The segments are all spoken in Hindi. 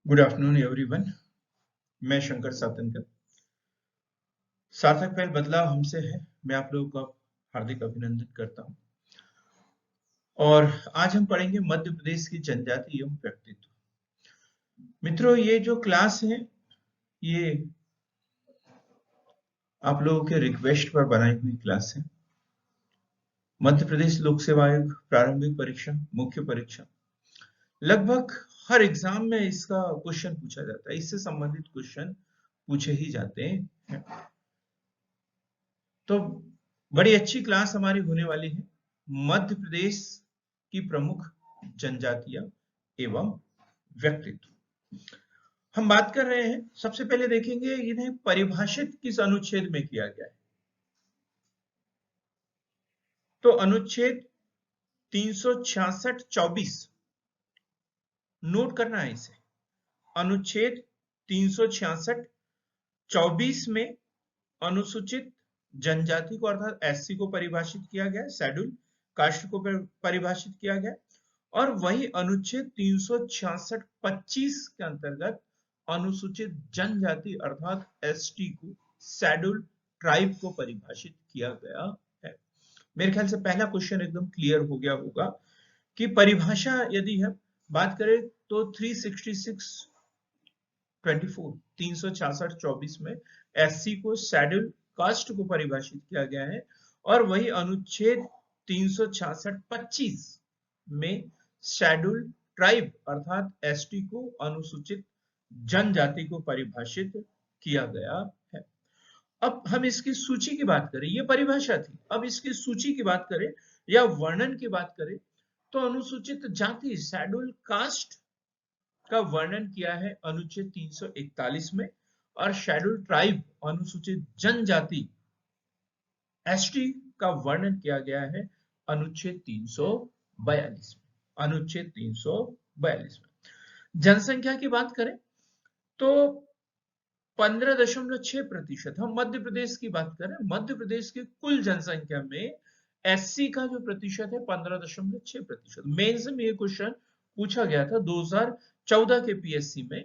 Good afternoon everyone. मैं शंकर सातनकर। सार्थक पहल बदलाव हमसे है। मैं आप लोगों का हार्दिक अभिनंदन करता हूं। और आज हम पढ़ेंगे मध्य प्रदेश की जनजाति एवं व्यक्तित्व। मित्रों, ये जो क्लास है ये आप लोगों के रिक्वेस्ट पर बनाई हुई क्लास है। मध्य प्रदेश लोक सेवा आयोग प्रारंभिक परीक्षा, मुख्य परीक्षा, लगभग हर एग्जाम में इसका क्वेश्चन पूछा जाता है। इससे संबंधित क्वेश्चन पूछे ही जाते हैं। तो बड़ी अच्छी क्लास हमारी होने वाली है। मध्य प्रदेश की प्रमुख जनजातियां एवं व्यक्तित्व हम बात कर रहे हैं। सबसे पहले देखेंगे इन्हें परिभाषित किस अनुच्छेद में किया गया है। तो अनुच्छेद 366(24) नोट करना है इसे। अनुच्छेद 366(24) में अनुसूचित जनजाति को अर्थात एससी को परिभाषित किया गया, शेड्यूल कास्ट को परिभाषित किया गया। और वही अनुच्छेद 366(25) के अंतर्गत अनुसूचित जनजाति अर्थात एसटी को, शेड्यूल ट्राइब को परिभाषित किया गया है। मेरे ख्याल से पहला क्वेश्चन एकदम क्लियर हो गया होगा कि परिभाषा यदि हम बात करें तो 366(24) में एससी को, शेड्यूल कास्ट को परिभाषित किया गया है। और वही अनुच्छेद 366(25) में शेड्यूल ट्राइब अर्थात एसटी को, अनुसूचित जनजाति को परिभाषित किया गया है। अब हम इसकी सूची की बात करें, ये परिभाषा थी। अब इसकी सूची की बात करें या वर्णन की बात करें तो अनुसूचित जाति, शेड्यूल कास्ट का वर्णन किया है अनुच्छेद 341 में, और शेड्यूल ट्राइब अनुसूचित जनजाति एसटी का वर्णन किया गया है अनुच्छेद 342 में। अनुच्छेद 342 में जनसंख्या की बात करें तो 15.6%। हम मध्य प्रदेश की बात करें, मध्य प्रदेश की कुल जनसंख्या में एससी का जो प्रतिशत है 15.6%। मेंस में ये क्वेश्चन पूछा गया था 2014 के पीएससी में।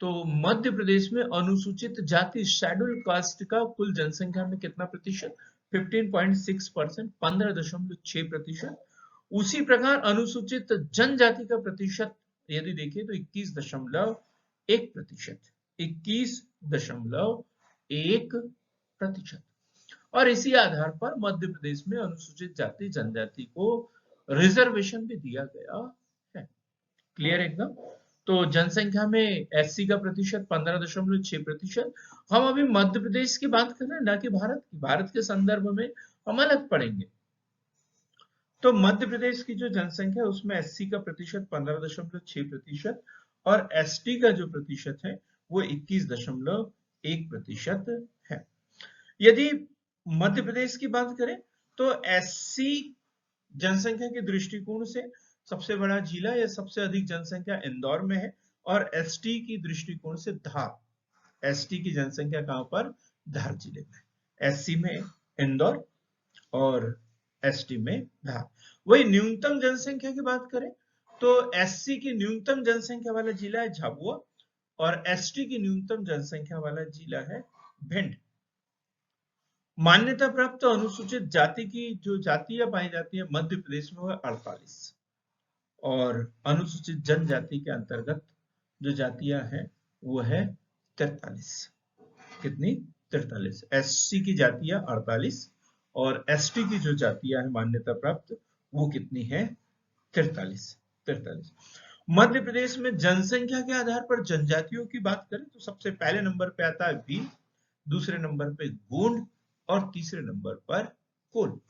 तो मध्य प्रदेश में अनुसूचित जाति, शेड्यूल कास्ट का कुल जनसंख्या में कितना प्रतिशत? 15.6%, 15.6%। उसी प्रकार अनुसूचित जनजाति का प्रतिशत यदि देखें तो 21.1%, 21.1%। और इसी आधार पर मध्य प्रदेश में अनुसूचित जाति जनजाति को रिजर्वेशन भी दिया गया है। क्लियर एकदम। तो जनसंख्या में एससी का प्रतिशत 15.6%। हम अभी मध्य प्रदेश की बात कर रहे हैं, ना कि भारत की। भारत के संदर्भ में हम अलग पढ़ेंगे। तो मध्य प्रदेश की जो जनसंख्या है उसमें एससी का प्रतिशत 15.6% और एसटी का जो प्रतिशत है वो 21.1% है। यदि मध्य प्रदेश की बात करें तो एससी जनसंख्या के दृष्टिकोण से सबसे बड़ा जिला या सबसे अधिक जनसंख्या इंदौर में है, और एसटी की दृष्टिकोण से धार, एसटी की जनसंख्या कहां पर? धार जिले में। एससी में इंदौर और एसटी में धार। वही न्यूनतम जनसंख्या की बात करें तो एससी की न्यूनतम जनसंख्या वाला जिला है झाबुआ, और एसटी की न्यूनतम जनसंख्या वाला जिला है भिंड। मान्यता प्राप्त अनुसूचित जाति की जो जातियां पाई जाती है मध्य प्रदेश में वो 48, और अनुसूचित जनजाति के अंतर्गत जो जातियां हैं वो है 43। कितनी? 43। एससी की जातियां 48 और एसटी की जो जातियां हैं मान्यता प्राप्त वो कितनी है? 43। मध्य प्रदेश में जनसंख्या के आधार पर जनजातियों की बात करें तो सबसे पहले नंबर पे आता है भील, दूसरे नंबर पे गोंड और तीसरे नंबर पर कोल।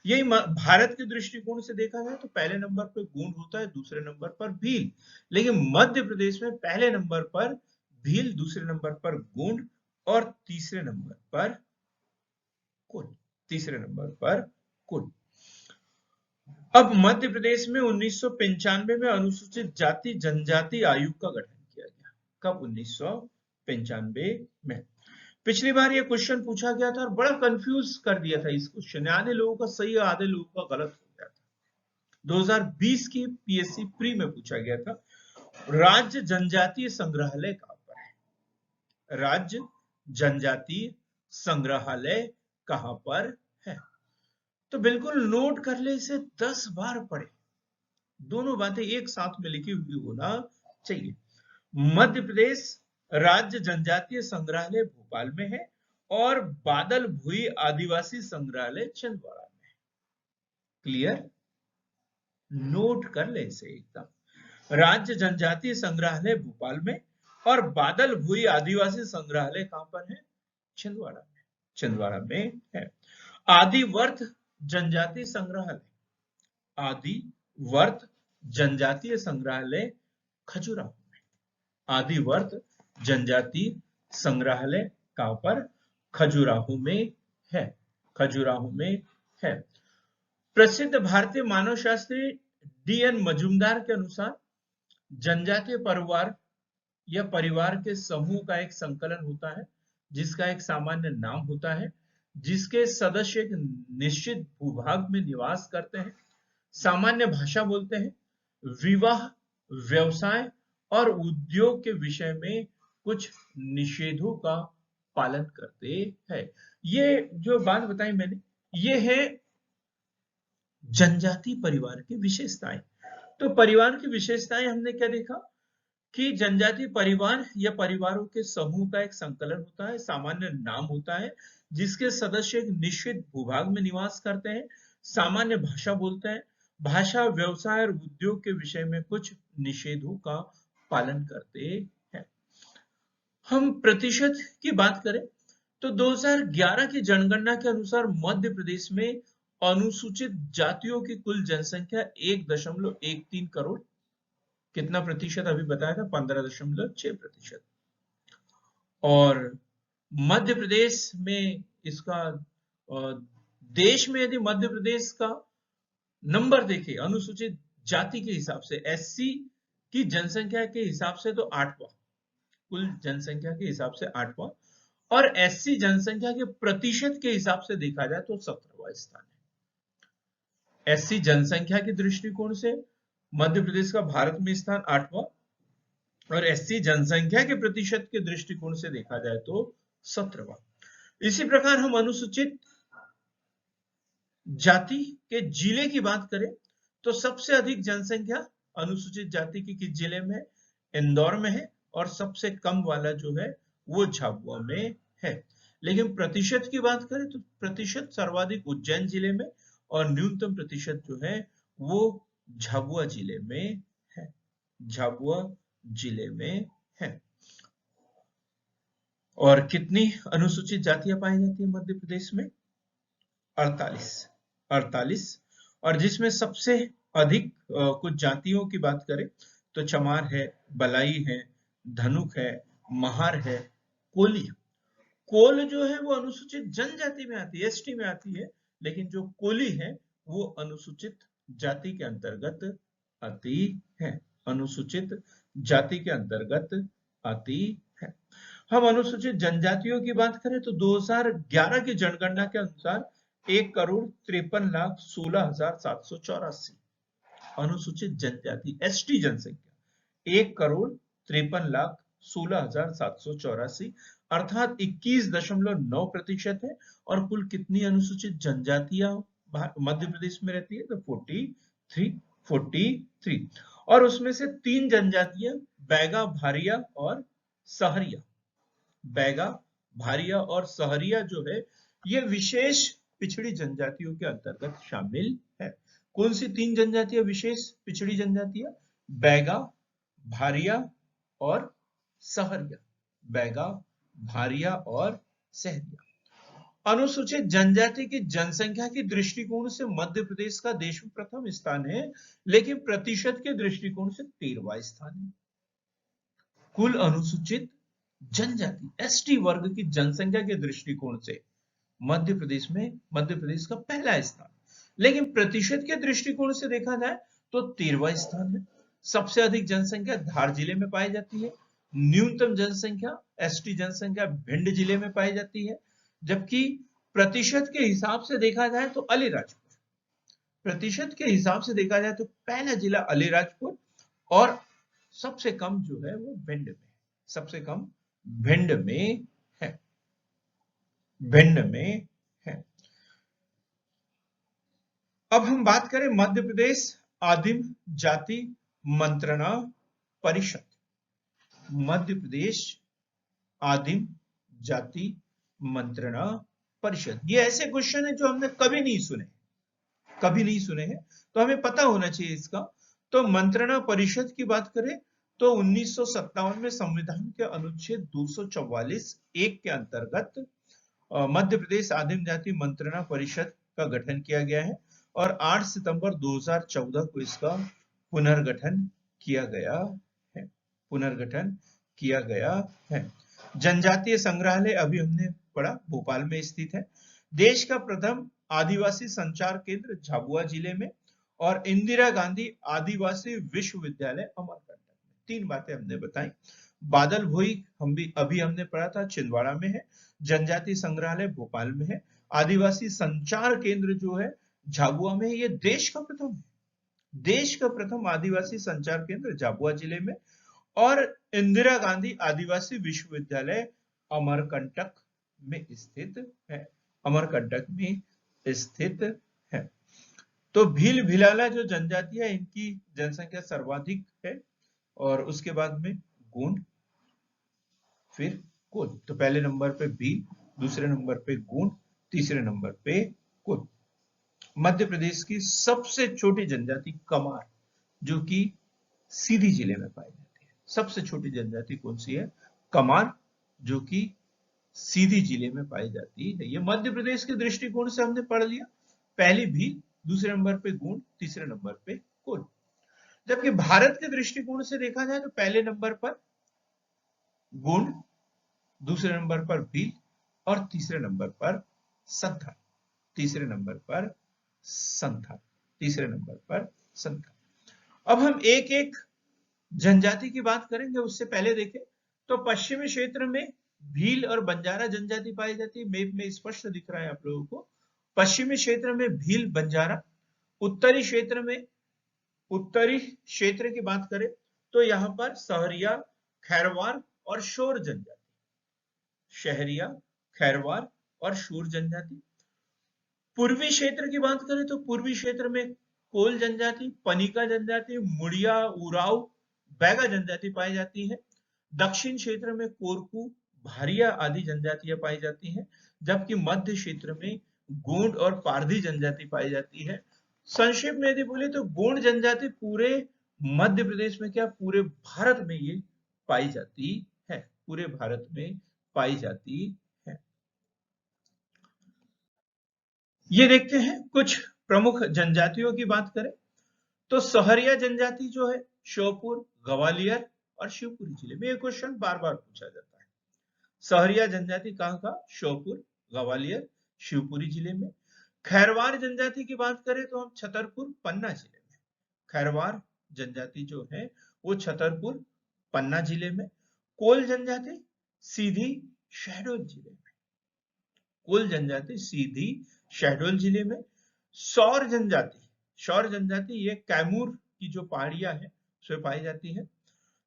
यही भारत के दृष्टिकोण से देखा जाए तो पहले नंबर पर गोंड होता है, दूसरे नंबर पर भील। लेकिन मध्य प्रदेश में पहले नंबर पर भील, दूसरे नंबर पर गोंड और तीसरे नंबर पर कुल। तीसरे नंबर पर कुल। अब मध्य प्रदेश में 1995 में अनुसूचित जाति जनजाति आयोग का गठन किया गया। कब? 1995 में। पिछली बार ये क्वेश्चन पूछा गया था और बड़ा कंफ्यूज कर दिया था इस क्वेश्चन। आधे लोगों का सही, आधे लोगों का गलत हो गया था। 2020 की पीएससी प्री में पूछा गया था। राज्य जनजातीय संग्रहालय कहाँ पर है? राज्य जनजातीय संग्रहालय कहाँ पर है? तो बिल्कुल नोट कर ले, इसे 10 बार पढ़े, दोनों बातें एक साथ में लिखी हुई होना चाहिए। मध्य प्रदेश राज्य जनजातीय संग्रहालय भोपाल में है और बादल भुई आदिवासी संग्रहालय छिंदवाड़ा में है। क्लियर? नोट कर ले इसे एकदम। राज्य जनजातीय संग्रहालय भोपाल में और बादल भुई आदिवासी संग्रहालय कहां पर है? छिंदवाड़ा में। छिंदवाड़ा में है। आदिवर्त जनजातीय संग्रहालय, आदिवर्त जनजातीय संग्रहालय खजुराहो में। आदिवर्त जनजातीय संग्रहालय कहां पर? खजुराहो में है। खजुराहो में है। प्रसिद्ध भारतीय मानवशास्त्री डी.एन. मजूमदार के अनुसार जनजातीय परिवार या परिवार के समूह का एक संकलन होता है जिसका एक सामान्य नाम होता है, जिसके सदस्य एक निश्चित भूभाग में निवास करते हैं, सामान्य भाषा बोलते हैं, विवाह, व्यवसाय और उद्योग के विषय में कुछ निषेधों का पालन करते हैं। ये जो बात बताई मैंने, ये है जनजातीय परिवार की विशेषताएं। तो परिवार की विशेषताएं हमने क्या देखा कि जनजातीय परिवार या परिवारों के समूह का एक संकलन होता है, सामान्य नाम होता है, जिसके सदस्य एक निश्चित भूभाग में निवास करते हैं, सामान्य भाषा बोलते हैं, भाषा, व्यवसाय और उद्योग के विषय में कुछ निषेधों का पालन करते हैं। हम प्रतिशत की बात करें तो 2011 की जनगणना के अनुसार मध्य प्रदेश में अनुसूचित जातियों की कुल जनसंख्या 1.13 करोड़, कितना प्रतिशत अभी बताया था? 15.6%। और मध्य प्रदेश में इसका देश में यदि मध्य प्रदेश का नंबर देखें अनुसूचित जाति के हिसाब से, एससी की जनसंख्या के हिसाब से तो 8वां, कुल जनसंख्या के हिसाब से 8वां, और एससी जनसंख्या के प्रतिशत के हिसाब से देखा जाए तो 17वां स्थान है। एससी जनसंख्या के दृष्टिकोण से मध्य प्रदेश का भारत में स्थान 8वां और एससी जनसंख्या के प्रतिशत के दृष्टिकोण से देखा जाए तो 17वां। इसी प्रकार हम अनुसूचित जाति के जिले की बात करें तो सबसे अधिक जनसंख्या अनुसूचित जाति की किस जिले में है? इंदौर में है, और सबसे कम वाला जो है वो झाबुआ में है। लेकिन प्रतिशत की बात करें तो प्रतिशत सर्वाधिक उज्जैन जिले में और न्यूनतम प्रतिशत जो है वो झाबुआ जिले में है। झाबुआ जिले में है। और कितनी अनुसूचित जातियां पाई जाती है मध्य प्रदेश में? 48। और जिसमें सबसे अधिक कुछ जातियों की बात करें तो चमार है, बलाई है, धनुक है, महार है, कोली। कोल जो है वो अनुसूचित जनजाति में आती है, एसटी में आती है, लेकिन जो कोली है वो अनुसूचित जाति के अंतर्गत आती है। अनुसूचित जाति के अंतर्गत आती है। हम अनुसूचित जनजातियों की बात करें तो 2011 की जनगणना के अनुसार 1,53,16,784 अनुसूचित जनजाति एसटी जनसंख्या 1,53,16,784 अर्थात 21.9% है। और कुल कितनी अनुसूचित जनजातियां मध्य प्रदेश में रहती है? तो 43। और उसमें से 3 जनजातियां बैगा, भारिया और सहरिया। बैगा, भारिया और सहरिया जो है ये विशेष पिछड़ी जनजातियों के अंतर्गत शामिल है। कौन सी 3 जनजातियां विशेष पिछड़ी जनजातियां? बैगा, भारिया और सहरिया। बैगा, भारिया और सहरिया। अनुसूचित जनजाति की जनसंख्या के दृष्टिकोण से मध्य प्रदेश का देश में प्रथम स्थान है, लेकिन प्रतिशत के दृष्टिकोण से 13वां स्थान है। कुल अनुसूचित जनजाति एसटी वर्ग की जनसंख्या के दृष्टिकोण से मध्य प्रदेश का पहला स्थान, लेकिन प्रतिशत के दृष्टिकोण से देखा जाए तो 13वां स्थान है। सबसे अधिक जनसंख्या धार जिले में पाई जाती है। न्यूनतम जनसंख्या एसटी जनसंख्या भिंड जिले में पाई जाती है। जबकि प्रतिशत के हिसाब से देखा जाए तो अलीराजपुर, प्रतिशत के हिसाब से देखा जाए तो पहला जिला अलीराजपुर और सबसे कम जो है वो भिंड में, सबसे कम भिंड में है, भिंड में है। अब हम बात करें मध्य प्रदेश आदिम जाति मंत्रणा परिषद। मध्य प्रदेश आदिम जाति मंत्रणा परिषद, ये ऐसे क्वेश्चन है जो हमने कभी नहीं सुने, कभी नहीं सुने हैं, तो हमें पता होना चाहिए इसका। तो मंत्रणा परिषद की बात करें तो 1957 में संविधान के अनुच्छेद 244 एक के अंतर्गत मध्य प्रदेश आदिम जाति मंत्रणा परिषद का गठन किया गया है और 8 सितंबर 2014 को इसका पुनर्गठन किया गया है, पुनर्गठन किया गया है। जनजातीय संग्रहालय अभी हमने पढ़ा, भोपाल में स्थित है। देश का प्रथम आदिवासी संचार केंद्र झाबुआ जिले में, और इंदिरा गांधी आदिवासी विश्वविद्यालय अमरकंटक में। 3 बातें हमने बताई। बादल भोई अभी हमने पढ़ा था, छिंदवाड़ा में है। जनजातीय संग्रहालय भोपाल में है। आदिवासी संचार केंद्र जो है झाबुआ में है। ये देश का प्रथम है, देश का प्रथम आदिवासी संचार केंद्र झाबुआ जिले में। और इंदिरा गांधी आदिवासी विश्वविद्यालय अमरकंटक में स्थित है, अमरकंटक में स्थित है। तो भील भिलाला जो जनजाति है इनकी जनसंख्या सर्वाधिक है, और उसके बाद में गोंड, फिर कोल। तो पहले नंबर पे भील, दूसरे नंबर पे गोंड, तीसरे नंबर पे कोल। मध्य प्रदेश की सबसे छोटी जनजाति कमार, जो कि सीधी जिले में पाई जाती है। सबसे छोटी जनजाति कौन सी है? कमार, जो कि सीधी जिले में पाई जाती है। ये मध्य प्रदेश के दृष्टिकोण से हमने पढ़ लिया। पहली भील, दूसरे नंबर पे गोंड, तीसरे नंबर पे कोल। जबकि भारत के दृष्टिकोण से देखा जाए तो पहले नंबर पर गोंड, दूसरे नंबर पर भील और तीसरे नंबर पर संथाल, तीसरे नंबर पर संथाल, तीसरे नंबर पर संथाल। अब हम एक एक जनजाति की बात करेंगे, उससे पहले देखें तो पश्चिमी क्षेत्र में भील और बंजारा जनजाति पाई जाती है। मैप में स्पष्ट दिख रहा है आप लोगों को। पश्चिमी क्षेत्र में भील बंजारा। उत्तरी क्षेत्र में, उत्तरी क्षेत्र की बात करें तो यहां पर सहरिया, खैरवार और शोर जनजाति, शहरिया, खैरवार और शूर जनजाति। पूर्वी क्षेत्र की बात करें तो पूर्वी क्षेत्र में कोल जनजाति, पनिका जनजाति, मुड़िया, उराव, बैगा जनजाति पाई जाती है। दक्षिण क्षेत्र में कोरकू, भारिया आदि जनजातियां पाई जाती हैं, जबकि मध्य क्षेत्र में गोंड और पारधी जनजाति पाई जाती है। संक्षेप में यदि बोले तो गोंड जनजाति पूरे मध्य प्रदेश में, क्या पूरे भारत में ये पाई जाती है, पूरे भारत में पाई जाती है। ये देखते हैं कुछ प्रमुख जनजातियों की बात करें तो सहरिया जनजाति जो है श्योपुर, ग्वालियर और शिवपुरी जिले में। ये क्वेश्चन बार बार पूछा जाता है। सहरिया जनजाति कहां का? श्योपुर, ग्वालियर, शिवपुरी जिले में। खैरवार जनजाति की बात करें तो हम छतरपुर, पन्ना जिले में। खैरवार जनजाति जो है वो छतरपुर, पन्ना जिले में। कोल जनजाति सीधी, शहडोल जिले में। कोल जनजाति सीधी, शहडोल जिले में। सौर जनजाति, सौर जनजाति ये कैमूर की जो पहाड़ियां हैं उसमें पाई जाती है।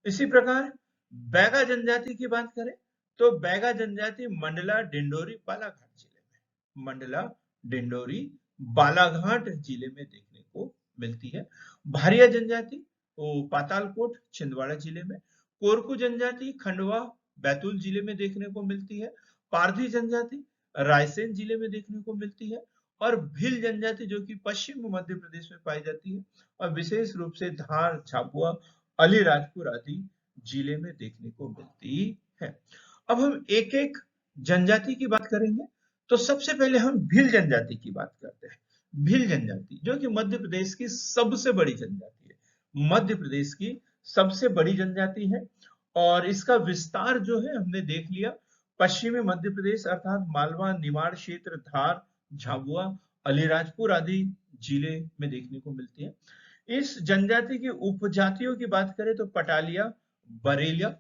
इसी प्रकार बैगा जनजाति की बात करें तो बैगा जनजाति मंडला, डिंडोरी, बालाघाट जिले में, मंडला, डिंडोरी, बालाघाट जिले में देखने को मिलती है। भारिया जनजाति वो पातालकोट, छिंदवाड़ा जिले में। कोरकू जनजाति खंडवा, बैतूल जिले में देखने को मिलती है। पारधी जनजाति रायसेन जिले में देखने को मिलती है। और भील जनजाति जो कि पश्चिम मध्य प्रदेश में पाई जाती है और विशेष रूप से धार, झाबुआ, अलीराजपुर आदि जिले में देखने को मिलती है। अब हम एक एक जनजाति की बात करेंगे तो सबसे पहले हम भील जनजाति की बात करते हैं। भील जनजाति जो कि मध्य प्रदेश की सबसे बड़ी जनजाति है, मध्य प्रदेश की सबसे बड़ी जनजाति है। और इसका विस्तार जो है हमने देख लिया, पश्चिमी मध्य प्रदेश अर्थात मालवा, निमाड़ क्षेत्र, धार, झाबुआ, अलीराजपुर आदि जिले में देखने को मिलती है। इस जनजाति की उपजातियों की बात करें तो पटालिया, बरेलिया।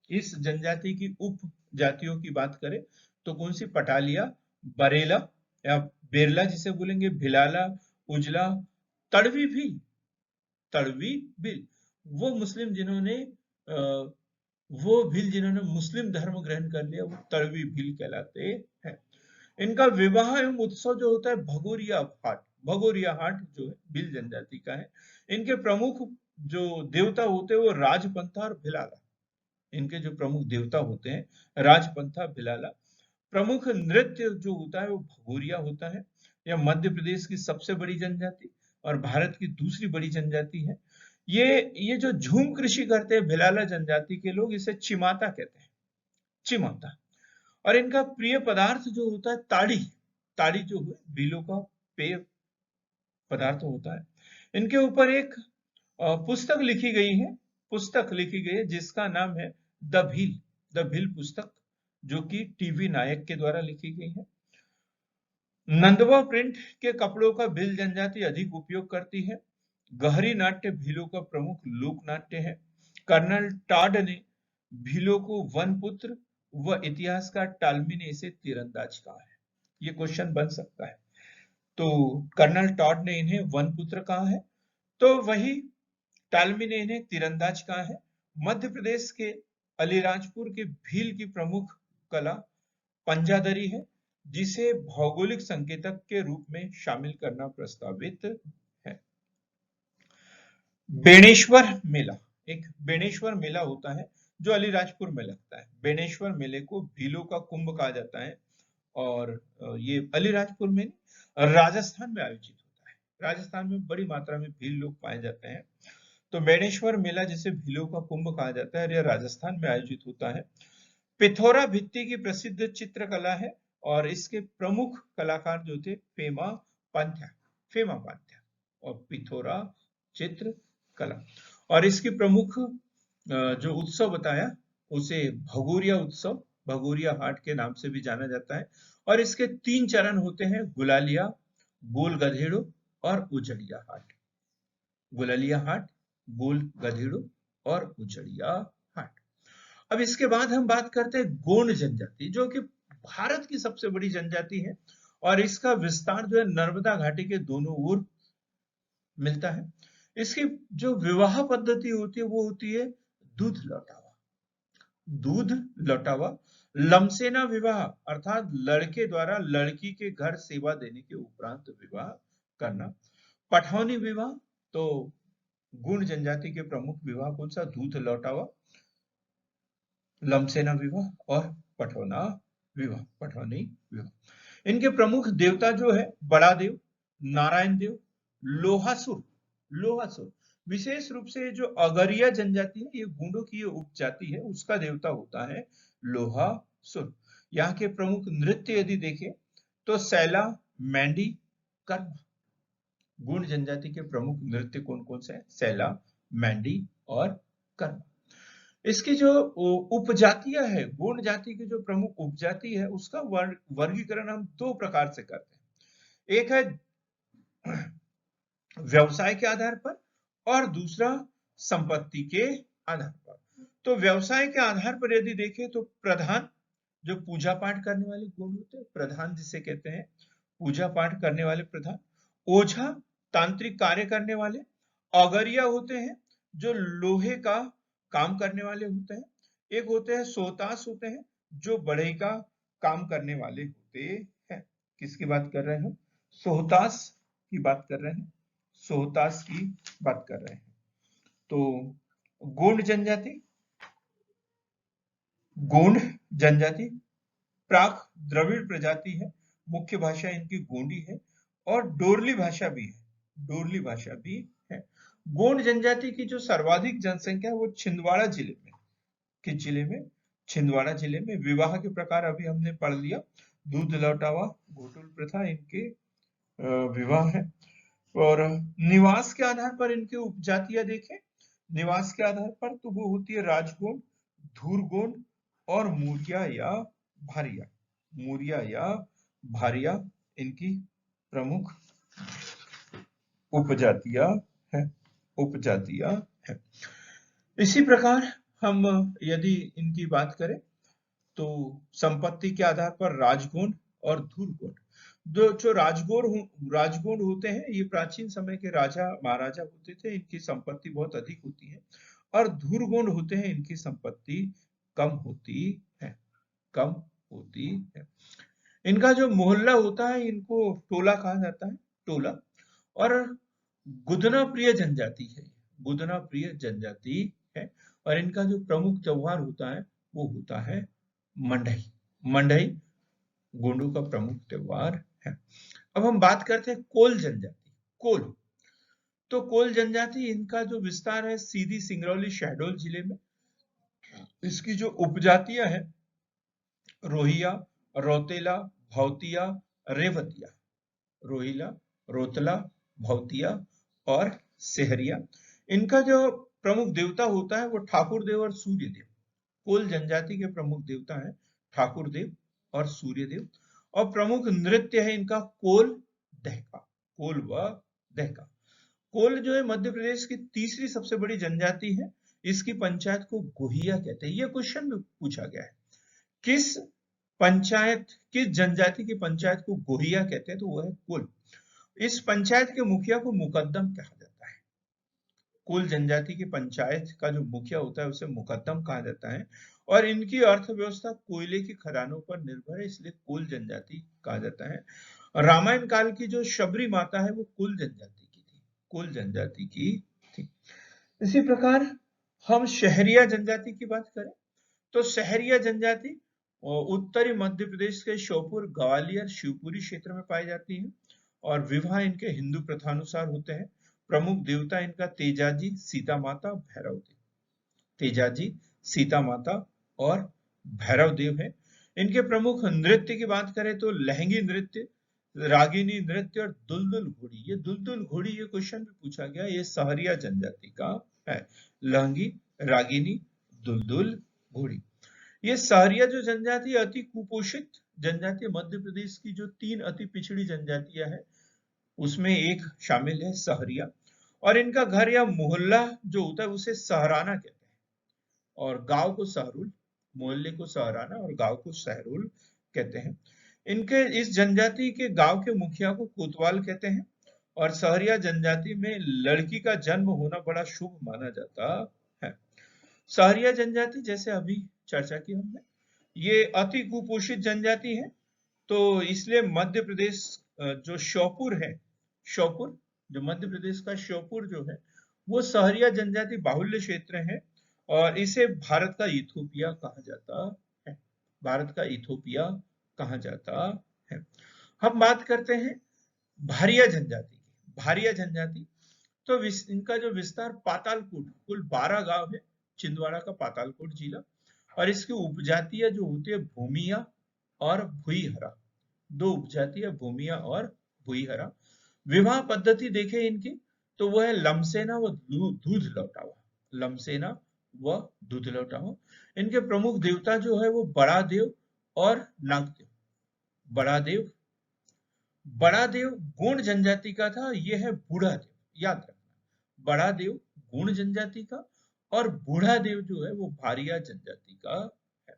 इस जनजाति की उपजातियों की बात करें तो कौन सी? पटालिया, बरेला या बेरला जिसे बोलेंगे, भिलाला, उजला, तड़वी भील। तड़वी भील वो मुस्लिम जिन्होंने वो भील जिन्होंने मुस्लिम धर्म ग्रहण कर लिया वो तड़वी भील कहलाते हैं। इनका विवाह एवं उत्सव जो होता है भगोरिया हाट जो है भील जनजाति का है। इनके प्रमुख जो देवता होते हैं वो राजपंथा और भिलाला। इनके जो प्रमुख देवता होते हैं राजपंथा भिलाला। प्रमुख नृत्य जो होता है वो भगोरिया होता है। यह मध्य प्रदेश की सबसे बड़ी जनजाति और भारत की दूसरी बड़ी जनजाति है। ये जो झूम कृषि करते हैं भिलाला जनजाति के लोग इसे चिमाता कहते हैं, चिमाता। और इनका प्रिय पदार्थ जो होता है ताड़ी, ताड़ी जो है भीलों का पेय पदार्थ होता है। इनके ऊपर एक पुस्तक लिखी गई है, जिसका नाम है द भील पुस्तक, जो कि टीवी नायक के द्वारा लिखी गई है। नंदवा प्रिंट के कपड़ों का भील जनजाति अधिक उपयोग करती है। गहरी नाट्य भीलों का प्रमुख लोक नाट्य है। कर्नल टॉड ने भीलों को वनपुत्र व इतिहासकार टालमी ने इसे तीरंदाज कहा है। ये क्वेश्चन बन सकता है। तो कर्नल टॉड ने इन्हें वनपुत्र कहा है, तो वही टालमी ने इन्हें तीरंदाज कहा है। मध्य प्रदेश के अलीराजपुर के भील की प्रमुख कला पंजादरी है, जिसे भौगोलिक संकेतक के रूप में शामिल करना प्रस्तावित है। बेणेश्वर मेला, एक बेणेश्वर मेला होता है जो अलीराजपुर में लगता है। बेणेश्वर मेले को भीलों का कुंभ कहा जाता है और ये अलीराजपुर में राजस्थान में आयोजित होता है। राजस्थान में बड़ी मात्रा में भील लोग पाए जाते हैं। तो बेणेश्वर मेला जिसे भीलों का कुंभ कहा जाता है, यह राजस्थान में आयोजित होता है। पिथौरा भित्ति की प्रसिद्ध चित्रकला है और इसके प्रमुख कलाकार जो थे फेमा पांथ्या और पिथौरा चित्रकला। और इसकी प्रमुख जो उत्सव बताया उसे भगोरिया उत्सव, भगोरिया हाट के नाम से भी जाना जाता है। और इसके 3 चरण होते हैं, गुलालिया, गोल गधेड़ो और उजड़िया हाट। गुलालिया हाट, गोल गधेड़ो और उजड़िया हाट। अब इसके बाद हम बात करते हैं गोंड जनजाति, जो कि भारत की सबसे बड़ी जनजाति है और इसका विस्तार जो है नर्मदा घाटी के दोनों ओर मिलता है। इसकी जो विवाह पद्धति होती है वो होती है दूध लौटावा, लमसेना विवाह अर्थात लड़के द्वारा लड़की के घर सेवा देने के उपरांत विवाह करना। पठौनी विवाह, तो गुण जनजाति के प्रमुख विवाह कौन सा? दूध लौटावा, लमसेना विवाह और पठौनी विवाह। इनके प्रमुख देवता जो है बड़ा देव, नारायण देव, लोहासुर। विशेष रूप से जो अगरिया जनजाति है, ये गुंडों की उपजाति है, उसका देवता होता है लोहासुर। यहाँ के प्रमुख नृत्य यदि देखें तो सैला, मैंडी, कर्म। गुण जनजाति के प्रमुख नृत्य कौन कौन से हैं? सैला, मैंडी और कर्म। इसकी जो उपजातियां है, गोंड जाति की जो प्रमुख उपजाति है, उसका वर्गीकरण हम 2 प्रकार से करते हैं। एक है व्यवसाय के आधार पर और दूसरा संपत्ति के आधार पर। तो व्यवसाय के आधार पर यदि देखें तो प्रधान, जो पूजा पाठ करने वाले गोंड होते हैं, प्रधान जिसे कहते हैं, पूजा पाठ करने वाले प्रधान। ओझा, तांत्रिक कार्य करने वाले। अगरिया होते हैं जो लोहे का काम करने वाले होते हैं। एक होते हैं सोहतास, होते हैं जो बढ़ई का काम करने वाले होते हैं। किसकी बात कर रहे हैं? सोहतास की बात कर रहे हैं, सोहतास की बात कर रहे हैं। तो गोंड जनजाति प्राक द्रविड़ प्रजाति है, मुख्य भाषा इनकी गोंडी है और डोरली भाषा भी है। गोंड जनजाति की जो सर्वाधिक जनसंख्या है वो छिंदवाड़ा जिले में, किस जिले में? छिंदवाड़ा जिले में। विवाह के प्रकार अभी हमने पढ़ लिया, दूध लौटावा, घोटुल प्रथा इनके विवाह है। और निवास के आधार पर इनके उपजातियां देखें, निवास के आधार पर तो वो होती है राजगोंड, धूरगोंड और मूरिया या भारिया इनकी प्रमुख उपजातियां है। इसी प्रकार हम यदि इनकी बात करें तो संपत्ति के आधार पर राजगोंड और धूरगोंड, जो राजगोंड होते हैं, ये प्राचीन समय के राजा महाराजा होते थे, इनकी संपत्ति बहुत अधिक होती है और धूर्गुण होते हैं, इनकी संपत्ति कम होती है, कम होती है। इनका जो मोहल्ला होता है इनको टोला कहा जाता है, टोला। और गुदना प्रिय जनजाति है, गुदना प्रिय जनजाति है। और इनका जो प्रमुख त्योहार होता है वो होता है मंडई, मंडई गोंडों का प्रमुख त्योहार है। अब हम बात करते हैं कोल जनजाति, कोल। तो कोल जनजाति, इनका जो विस्तार है सीधी सिंगरौली शहडोल जिले में। इसकी जो उपजातियां हैं रोहिया, रौतेला, भौतिया, रेवतिया, रोहिला, रोतला, भौतिया और सेहरिया। इनका जो प्रमुख देवता होता है वो ठाकुर देव और सूर्य देव। कोल जनजाति के प्रमुख देवता हैं ठाकुर देव और सूर्य देव। और प्रमुख नृत्य है इनका कोल दहका, कोल व दहका। कोल जो है मध्य प्रदेश की तीसरी सबसे बड़ी जनजाति है। इसकी पंचायत को गोहिया कहते हैं। यह क्वेश्चन में पूछा गया है, किस पंचायत, किस जनजाति की पंचायत को गोहिया कहते हैं, तो वो है कोल। इस पंचायत के मुखिया को मुकद्दम कहा जाता है। कोल जनजाति की पंचायत का जो मुखिया होता है उसे मुकद्दम कहा जाता है। और इनकी अर्थव्यवस्था कोयले की खदानों पर निर्भर है, इसलिए कोल जनजाति कहा जाता है। रामायण काल की जो शबरी माता है वो कोल जनजाति की थी, कोल जनजाति की थी। इसी प्रकार हम शहरिया जनजाति की बात करें तो शहरिया जनजाति उत्तरी मध्य प्रदेश के श्योपुर, ग्वालियर, शिवपुरी क्षेत्र में पाई जाती है। और विवाह इनके हिंदू प्रथानुसार होते हैं। प्रमुख देवता इनका तेजाजी, सीता माता, भैरव देव, तेजाजी, सीता माता और भैरव देव है। इनके प्रमुख नृत्य की बात करें तो लहंगी नृत्य, रागिनी नृत्य और दुलदुल घोड़ी। ये दुलदुल घोड़ी, ये क्वेश्चन में पूछा गया, ये सहरिया जनजाति का है। लहंगी, रागिनी, दुलदुल घोड़ी। ये सहरिया जो जनजाति अति कुपोषित जनजाति, मध्य प्रदेश की जो 3 अति पिछड़ी जनजातियां हैं उसमें एक शामिल है सहरिया। और इनका घर या मोहल्ला जो होता है उसे सहराना कहते हैं, और गांव को सहरुल, मोहल्ले को सहराना और गांव को सहरुल कहते हैं। इनके इस जनजाति के गांव के मुखिया को कोतवाल कहते हैं। और सहरिया जनजाति में लड़की का जन्म होना बड़ा शुभ माना जाता है। सहरिया जनजाति, जैसे अभी चर्चा की हमने, ये अति कुपोषित जनजाति है। तो इसलिए मध्य प्रदेश जो श्योपुर है, श्योपुर जो मध्य प्रदेश का श्योपुर जो है वो सहरिया जनजाति बाहुल्य क्षेत्र है। और इसे भारत का इथोपिया कहा जाता है, भारत का इथोपिया कहा जाता है। हम बात करते हैं भारिया जनजाति की। भारिया जनजाति, तो इनका जो विस्तार पातालकोट, कुल 12 गांव है छिंदवाड़ा का पातालकोट जिला। और इसकी उपजातियां जो होती है भूमिया और भुईहरा, 2 उपजातियां भूमिया और भुईहरा। विवाह पद्धति देखें इनकी तो वह है लमसेना व दूध लौटावा, लमसेना व दूध लौटावा। इनके प्रमुख देवता जो है वो बड़ा देव और नागदेव। बड़ा देव, बड़ा देव गोंड जनजाति का था, यह है बूढ़ा देव, याद रखना। बड़ा देव गोंड जनजाति का और बूढ़ा देव जो है वो भारिया जनजाति का है।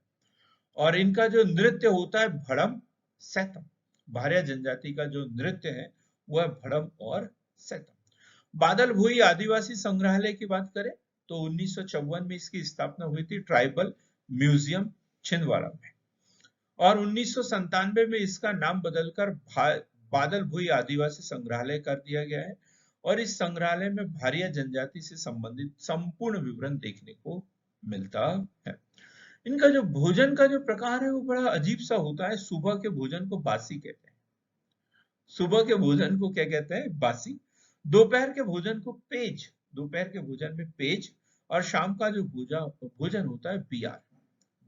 और इनका जो नृत्य होता है भड़म सैतम। भारिया जनजाति का जो नृत्य है वो है भड़म और सैतम। बादल भोई आदिवासी संग्रहालय की बात करें तो 1954 में इसकी स्थापना हुई थी, ट्राइबल म्यूजियम छिंदवाड़ा में। और 1997 में इसका नाम बदलकर बादल भोई आदिवासी संग्रहालय कर दिया गया है। और इस संग्रहालय में भारिया जनजाति से संबंधित संपूर्ण विवरण देखने को मिलता है। इनका जो भोजन का जो प्रकार है वो बड़ा अजीब सा होता है। सुबह के भोजन को बासी कहते हैं, सुबह के भोजन को क्या कहते हैं, बासी। दोपहर के भोजन को पेज, दोपहर के भोजन में पेज। और शाम का जो भोजन होता है बियार,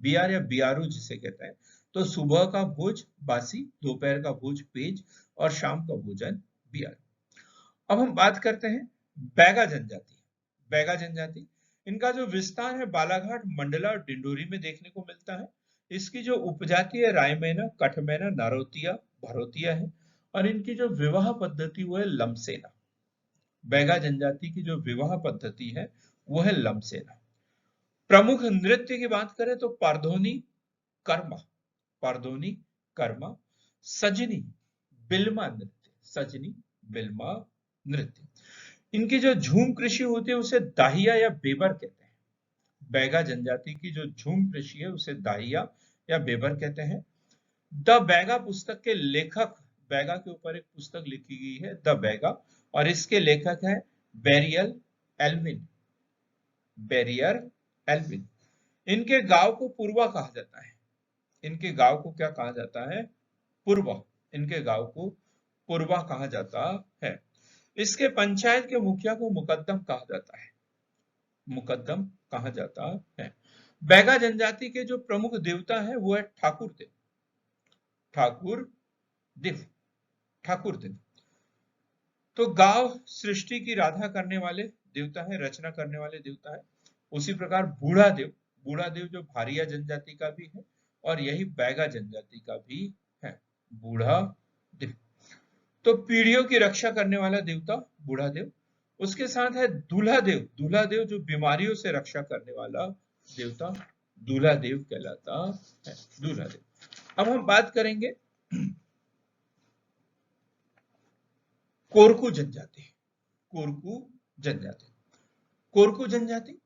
बियार या बियारू जिसे कहते हैं। तो सुबह का भोज बासी, दोपहर का भोज पेज और शाम का भोजन बियार। अब हम बात करते हैं बैगा जनजाति। बैगा जनजाति, इनका जो विस्तार है बालाघाट, मंडला और डिंडोरी में देखने को मिलता है। इसकी जो उपजाति है रायमैना, कठमैना, नारोतिया, भरोतिया है। और इनकी जो विवाह पद्धति वो है लमसेना। बैगा जनजाति की जो विवाह पद्धति है वो है लमसेना। प्रमुख नृत्य की बात करें तो पारधोनी कर्मा, पारधोनी कर्मा, सजनी, बिल्मा नृत्य, सजनी, बिल्मा नृत्य। इनकी जो झूम कृषि होती है उसे दाहिया या बेबर कहते हैं, बैगा जनजाति की जो झूम कृषि है उसे दाहिया या बेबर कहते हैं। द बैगा पुस्तक के लेखक, बैगा के ऊपर एक पुस्तक लिखी गई है द बैगा, और इसके लेखक है बेरियल एल्विन, बेरियर एल्विन। इनके गांव को पूर्वा कहा जाता है। इनके गांव को क्या कहा जाता है? पूर्वा। इनके गांव को पूर्वा कहा जाता है। इसके पंचायत के मुखिया को मुकद्दम कहा जाता है, मुकद्दम कहा जाता है। बैगा जनजाति के जो प्रमुख देवता है वो है ठाकुर देव, ठाकुर देव, ठाकुर देव। तो गांव सृष्टि की राधा करने वाले देवता है, रचना करने वाले देवता है। उसी प्रकार बूढ़ा देव, बूढ़ा देव जो भारिया जनजाति का भी है और यही बैगा जनजाति का भी है, बूढ़ा देव। तो पीढ़ियों की रक्षा करने वाला देवता बूढ़ा देव। उसके साथ है दूल्हा देव, दूल्हा देव जो बीमारियों से रक्षा करने वाला देवता दूल्हा देव कहलाता है, दूल्हा देव। अब हम बात करेंगे कोरकू जनजाति, कोरकू जनजाति, कोरकू जनजाति।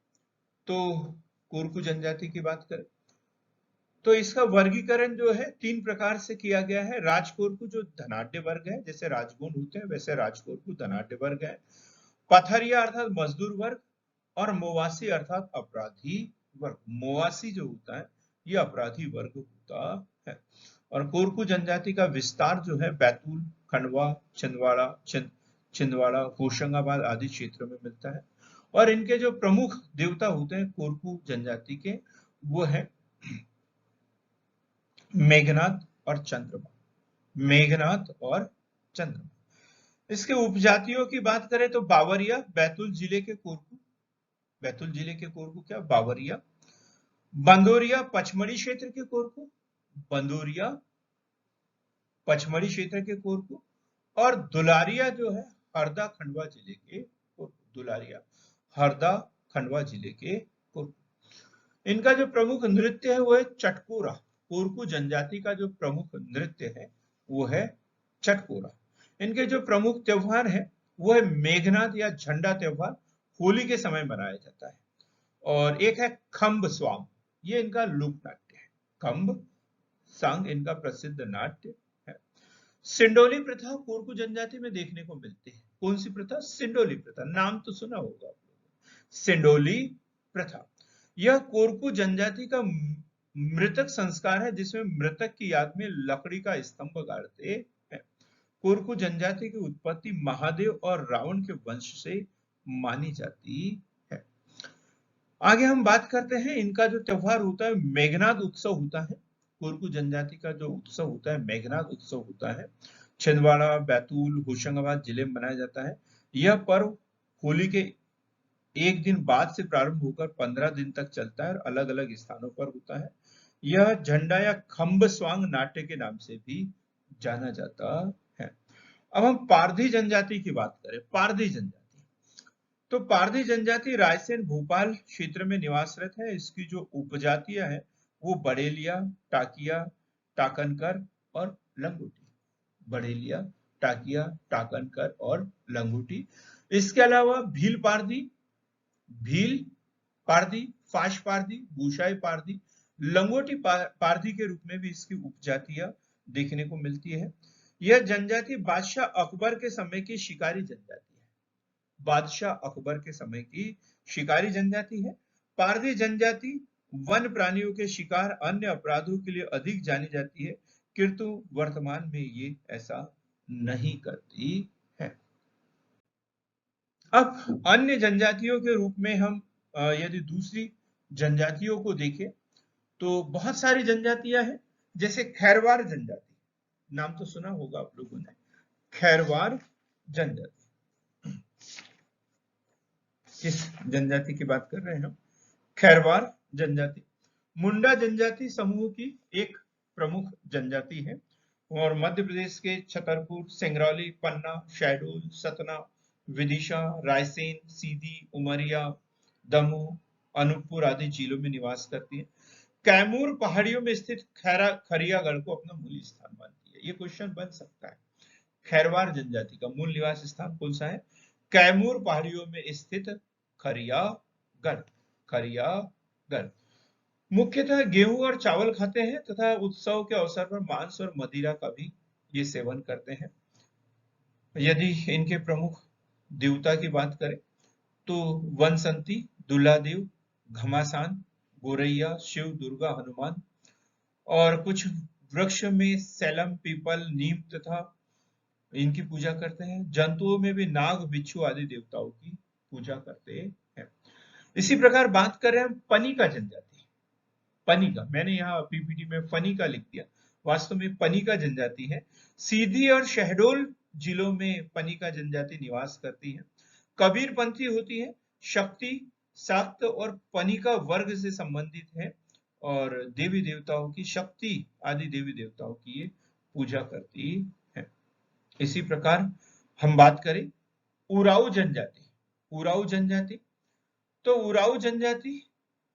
तो कोरकू जनजाति की बात करें तो इसका वर्गीकरण जो है 3 प्रकार से किया गया है। राजकोरकू जो धनाढ्य वर्ग है, जैसे राजगुण होते हैं वैसे राजकोरकू धनाढ्य वर्ग है। पथरिया अर्थात मजदूर वर्ग, और मोवासी अर्थात अपराधी वर्ग। मोवासी जो होता है ये अपराधी वर्ग होता है। और कोरकू जनजाति का विस्तार जो है बैतूल, खंडवा, छिंदवाड़ा, होशंगाबाद आदि क्षेत्रों में मिलता है। और इनके जो प्रमुख देवता होते हैं कोरकू जनजाति के वो है मेघनाथ और चंद्रमा, मेघनाथ और चंद्रमा। इसके उपजातियों की बात करें तो बावरिया, बैतूल जिले के कोरकू, बैतूल जिले के कोरकू क्या बावरिया। बंदोरिया पचमढ़ी क्षेत्र के कोरकू, बंदोरिया पचमढ़ी क्षेत्र के कोरकू। और दुलारिया जो है हरदा खंडवा जिले के कोरकू, दुलारिया हरदा खंडवा जिले के कोरकू। इनका जो प्रमुख नृत्य है वो है चटकोरा। कोरकू जनजाति का जो प्रमुख नृत्य है वो है चटकोरा। इनके जो प्रमुख त्योहार है वो है मेघनाथ या झंडा त्योहार, होली के समय मनाया जाता है। और एक है खम्ब स्वाम, ये इनका लोक नाट्य है, खम्ब सांग इनका प्रसिद्ध नाट्य है। सिंडोली प्रथा कोरकू जनजाति में देखने को मिलती है। कौन सी प्रथा? सिंडोली प्रथा, नाम तो सुना होगा आप लोगों ने, सिंडोली प्रथा। यह कोरकू जनजाति का मृतक संस्कार है जिसमें मृतक की याद में लकड़ी का स्तंभ गाड़ते हैं। कोरकू जनजाति की उत्पत्ति महादेव और रावण के वंश से मानी जाती है। आगे हम बात करते हैं इनका जो त्योहार होता है मेघनाथ उत्सव होता है। कोरकू जनजाति का जो उत्सव होता है मेघनाथ उत्सव होता है, छिंदवाड़ा, बैतूल, होशंगाबाद जिले में मनाया जाता है। यह पर्व होली के एक दिन बाद से प्रारंभ होकर 15 दिन तक चलता है और अलग अलग स्थानों पर होता है। यह झंडा या खम्ब स्वांग नाट्य के नाम से भी जाना जाता है। अब हम पारधी जनजाति की बात करें, पारधी जनजाति। तो पारधी जनजाति रायसेन भोपाल क्षेत्र में निवासरत है। इसकी जो उपजातियां है वो बड़ेलिया, टाकिया, टाकनकर और लंगोटी, बड़ेलिया, टाकिया, टाकनकर और लंगोटी। इसके अलावा भील पारधी, भील पारधी, फाश पारधी, भूषाई पारधी, लंगोटी पारधी के रूप में भी इसकी उपजातियां देखने को मिलती है। यह जनजाति बादशाह अकबर के समय की शिकारी जनजाति है, बादशाह अकबर के समय की शिकारी जनजाति है। पारधी जनजाति वन प्राणियों के शिकार, अन्य अपराधों के लिए अधिक जानी जाती है, किंतु वर्तमान में ये ऐसा नहीं करती है। अब अन्य जनजातियों के रूप में हम यदि दूसरी जनजातियों को देखें तो बहुत सारी जनजातियां हैं, जैसे खैरवार जनजाति, नाम तो सुना होगा आप लोगों ने, खैरवार जनजाति। किस जनजाति की बात कर रहे हैं हम? खैरवार जनजाति मुंडा जनजाति समूह की एक प्रमुख जनजाति है और मध्य प्रदेश के छतरपुर, सिंगरौली, पन्ना, शहडोल, सतना, विदिशा, रायसेन, सीधी, उमरिया, दमोह, अनूपपुर आदि जिलों में निवास करती है। कैमूर पहाड़ियों में स्थित खरियागढ़ को अपना मूल स्थान मानती है। ये क्वेश्चन बन सकता है, खैरवार जनजाति का मूल निवास स्थान कौन सा है? कैमूर पहाड़ियों में स्थित खरियागढ़, खरियागढ़। गर्म। मुख्यतः गेहूं और चावल खाते हैं तथा उत्सव के अवसर पर मांस और मदिरा का भी ये सेवन करते हैं। यदि इनके प्रमुख देवता की बात करें तो वनसंती, दुल्लादेव, घमासान, गोरैया, शिव, दुर्गा, हनुमान, और कुछ वृक्ष में सैलम, पीपल, नीम तथा इनकी पूजा करते हैं। जंतुओं में भी नाग, बिच्छू आदि देवताओं की पूजा करते हैं। इसी प्रकार बात कर रहे हैं हम पनिका जनजाति। पनिका, मैंने यहाँ पीपीटी में फनिका लिख दिया, वास्तव में पनिका जनजाति है। सीधी और शहडोल जिलों में पनिका जनजाति निवास करती है। कबीरपंथी होती है, शक्ति, शाक्त और पनिका वर्ग से संबंधित है और देवी देवताओं की, शक्ति आदि देवी देवताओं की ये पूजा करती है। इसी प्रकार हम बात करें उराऊ जनजाति। उराऊ जनजाति, तो उराऊ जनजाति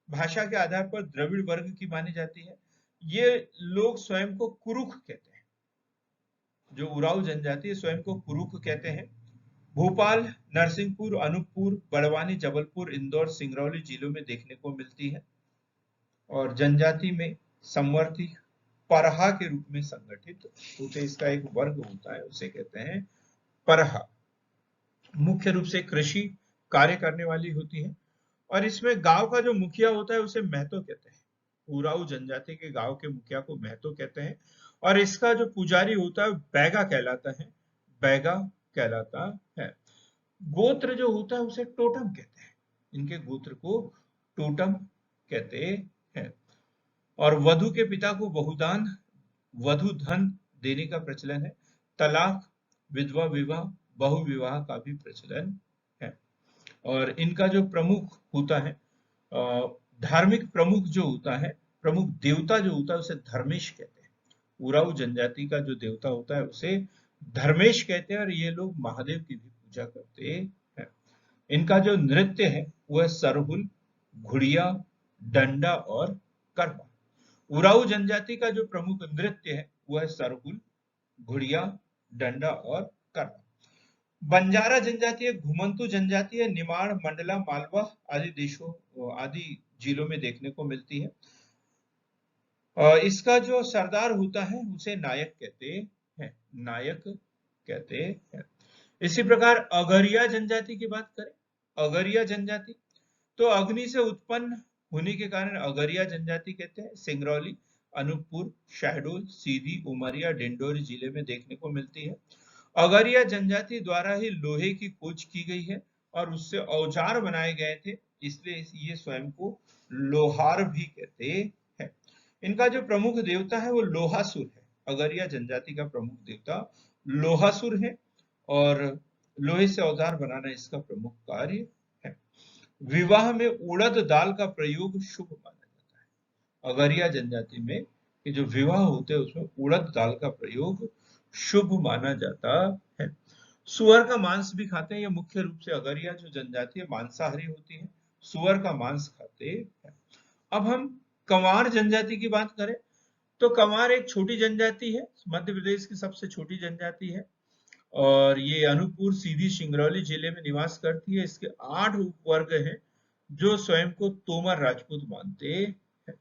भाषा के आधार पर द्रविड़ वर्ग की मानी जाती है। ये लोग स्वयं को कुरुख कहते हैं। जो उराऊ जनजाति है स्वयं को कुरुख कहते हैं। भोपाल, नरसिंहपुर, अनूपपुर, बड़वानी, जबलपुर, इंदौर, सिंगरौली जिलों में देखने को मिलती है और जनजाति में समवर्ती परहा के रूप में संगठित होते। इसका एक वर्ग होता है, उसे कहते हैं परहा। मुख्य रूप से कृषि कार्य करने वाली होती है और इसमें गांव का जो मुखिया होता है उसे महतो कहते हैं। उराऊ जनजाति के गांव के मुखिया को महतो कहते हैं और इसका जो पुजारी होता है बैगा कहलाता है। बैगा कहलाता है। गोत्र जो होता है उसे टोटम कहते हैं। इनके गोत्र को टोटम कहते हैं। और वधु के पिता को बहुदान, वधु धन देने का प्रचलन है। तलाक, विधवा विवाह, बहु विवाह का भी प्रचलन है। और इनका जो प्रमुख होता है, धार्मिक प्रमुख जो होता है, प्रमुख देवता जो होता है उसे धर्मेश कहते हैं। उराऊ जनजाति का जो देवता होता है उसे धर्मेश कहते हैं और ये लोग महादेव की भी पूजा करते हैं। इनका जो नृत्य है वह सरहुल, घुड़िया, डंडा और करवा। उराऊ जनजाति का जो प्रमुख नृत्य है वह सरहुल, घुड़िया, डंडा और करवा। बंजारा जनजाति है, घुमंतु जनजाति है, निमाड़, मंडला, मालवा आदि देशों आदि जिलों में देखने को मिलती है। इसका जो सरदार होता है उसे नायक कहते हैं। नायक कहते हैं। इसी प्रकार अगरिया जनजाति की बात करें, अगरिया जनजाति तो अग्नि से उत्पन्न होने के कारण अगरिया जनजाति कहते हैं। सिंगरौली, अनूपपुर, शहडोल, सीधी, उमरिया, डिंडोरी जिले में देखने को मिलती है। अगरिया जनजाति द्वारा ही लोहे की खोज की गई है और उससे औजार बनाए गए थे, इसलिए ये स्वयं को लोहार भी कहते हैं। इनका जो प्रमुख देवता है वो लोहासुर है। अगरिया जनजाति का प्रमुख देवता लोहासुर है और लोहे से औजार बनाना इसका प्रमुख कार्य है। विवाह में उड़द दाल का प्रयोग शुभ माना जाता है। अगरिया जनजाति में कि जो विवाह होते हैं उसमें उड़द दाल का प्रयोग शुभ माना जाता है। सुअर का मांस भी खाते हैं। ये मुख्य रूप से अगरिया जो जनजाति है मांसाहारी होती है, सुअर का मांस खाते हैं। अब हम कंवार जनजाति की बात करें तो कंवार एक छोटी जनजाति है, मध्य प्रदेश की सबसे छोटी जनजाति है और ये अनूपपुर, सीधी, सिंगरौली जिले में निवास करती है। इसके 8 उपवर्ग हैं जो स्वयं को तोमर राजपूत मानते हैं।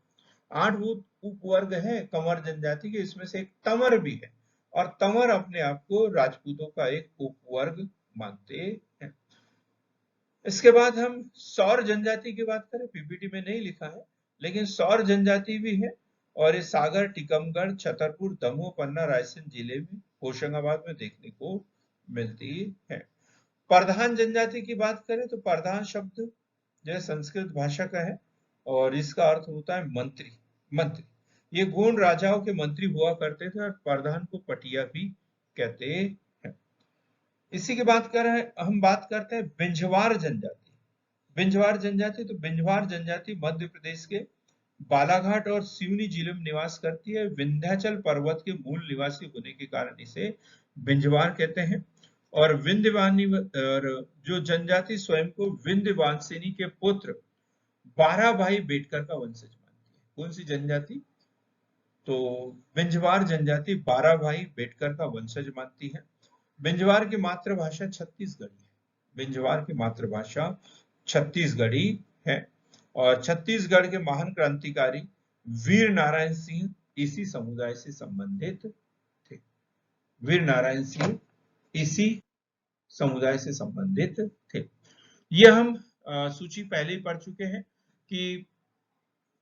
8 उपवर्ग हैं कंवर जनजाति के, इसमें से एक तंवर भी है और तंवर अपने आप को राजपूतों का एक उपवर्ग मानते हैं। इसके बाद हम सौर जनजाति की बात करें, पीपीटी में नहीं लिखा है लेकिन सौर जनजाति भी है और ये सागर, टीकमगढ़, छतरपुर, दमोह, पन्ना, रायसेन जिले में, होशंगाबाद में देखने को मिलती है। प्रधान जनजाति की बात करें तो प्रधान शब्द जो संस्कृत भाषा का है और इसका अर्थ होता है मंत्री। मंत्री, ये गोंड राजाओं के मंत्री हुआ करते थे और प्रधान को पटिया भी कहते हैं। इसी की बात कर रहे हैं, हम बात करते हैं बिंझवार जनजाति। बिंझवार जनजाति, तो बिंझवार जनजाति मध्य प्रदेश के बालाघाट और सिवनी जिले में निवास करती है। विंध्याचल पर्वत के मूल निवासी होने के कारण इसे बिंझवार कहते हैं। और विंध्यवानी और जो जनजाति स्वयं को विंध्यवासिनी के पुत्र 12 भाई बेटकर का वंशज मानती है। कौन सी जनजाति? तो बिंझवार जनजाति 12 भाई बेटकर का वंशज मानती है। बिंझवार की मातृभाषा छत्तीसगढ़ी है। बिंझवार की मातृभाषा छत्तीसगढ़ी है और छत्तीसगढ़ के महान क्रांतिकारी वीर नारायण सिंह इसी समुदाय से संबंधित थे। वीर नारायण सिंह इसी समुदाय से संबंधित थे। ये हम सूची पहले ही पढ़ चुके हैं कि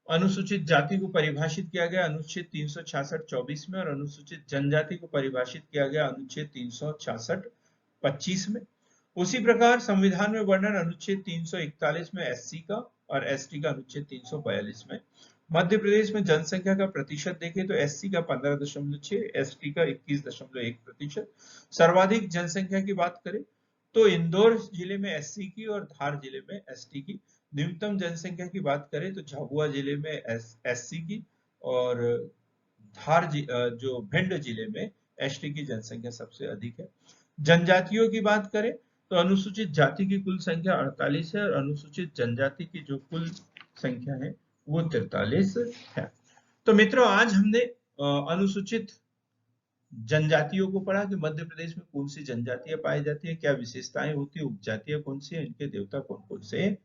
अनुसूचित जाति को परिभाषित किया गया अनुच्छेद 366(24) में और अनुसूचित जनजाति को परिभाषित किया गया अनुच्छेद 366(25) में। उसी प्रकार संविधान में वर्णन अनुच्छेद 341 में एससी का और एसटी का अनुच्छेद 342 में। मध्य प्रदेश में जनसंख्या का प्रतिशत देखें तो एससी का 15.6, एसटी का 21.1%। सर्वाधिक जनसंख्या की बात करें तो इंदौर जिले में एससी की और धार जिले में एसटी की। न्यूनतम जनसंख्या की बात करें तो झाबुआ जिले में एससी की और धार जो भिंड जिले में एसटी की जनसंख्या सबसे अधिक है। जनजातियों की बात करें तो अनुसूचित जाति की कुल संख्या 48 है और अनुसूचित जनजाति की जो कुल संख्या है वो 43 है। तो मित्रों, आज हमने अनुसूचित जनजातियों को पढ़ा कि मध्य प्रदेश में कौन सी जनजातियां पाई जाती है, क्या विशेषताएं होती है, उपजातियां कौन सी है, इनके देवता कौन कौन से हैं।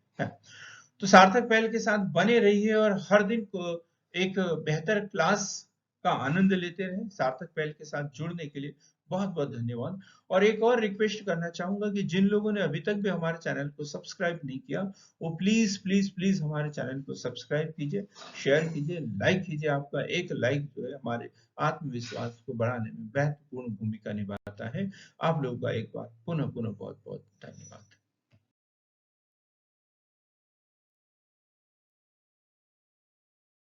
तो सार्थक पहल के साथ बने रहिए और हर दिन को एक बेहतर क्लास का आनंद लेते रहें। सार्थक पहल के साथ जुड़ने के लिए बहुत बहुत धन्यवाद। और एक और रिक्वेस्ट करना चाहूंगा कि जिन लोगों ने अभी तक भी हमारे चैनल को सब्सक्राइब नहीं किया वो प्लीज प्लीज प्लीज हमारे चैनल को सब्सक्राइब कीजिए, शेयर कीजिए, लाइक कीजिए। आपका एक लाइक जो है हमारे आत्मविश्वास को बढ़ाने में महत्वपूर्ण भूमिका निभाता है। आप लोगों का एक बार पुनः पुनः बहुत बहुत धन्यवाद।